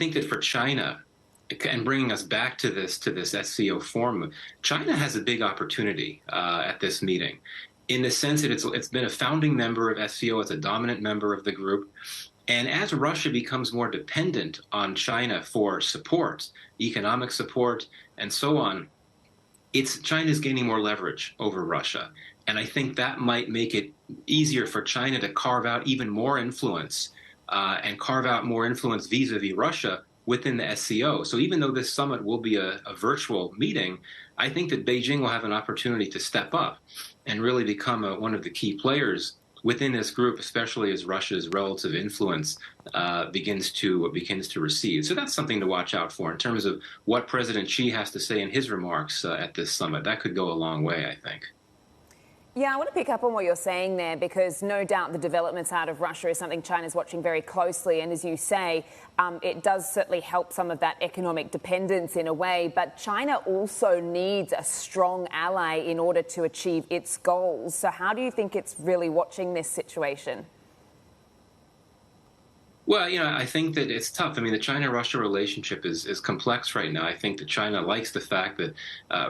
think that for China, and bringing us back to this SCO forum, China has a big opportunity at this meeting, in the sense that it's been a founding member of SCO, it's a dominant member of the group. And as Russia becomes more dependent on China for support, economic support, and so on, China's gaining more leverage over Russia. And I think that might make it easier for China to carve out even more influence and carve out more influence vis-a-vis Russia within the SCO. So even though this summit will be a virtual meeting, I think that Beijing will have an opportunity to step up and really become one of the key players within this group, especially as Russia's relative influence begins to recede. So that's something to watch out for in terms of what President Xi has to say in his remarks at this summit. That could go a long way, I think. Yeah, I want to pick up on what you're saying there, because no doubt the developments out of Russia is something China's watching very closely. And as you say, it does certainly help some of that economic dependence in a way. But China also needs a strong ally in order to achieve its goals. So how do you think it's really watching this situation? Well, I think that it's tough. I mean, the China-Russia relationship is complex right now. I think that China likes the fact that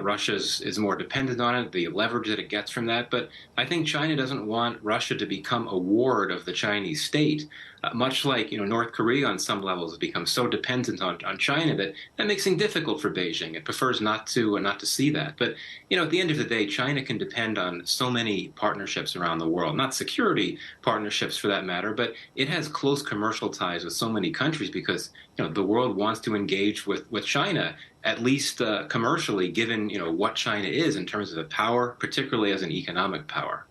Russia is more dependent on it, the leverage that it gets from that. But I think China doesn't want Russia to become a ward of the Chinese state, much like, North Korea on some levels has become so dependent on China that makes things difficult for Beijing. It prefers not to see that. But, at the end of the day, China can depend on so many partnerships around the world, not security partnerships for that matter, but it has close commercial ties with so many countries because, the world wants to engage with China, at least commercially, given, what China is in terms of a power, particularly as an economic power.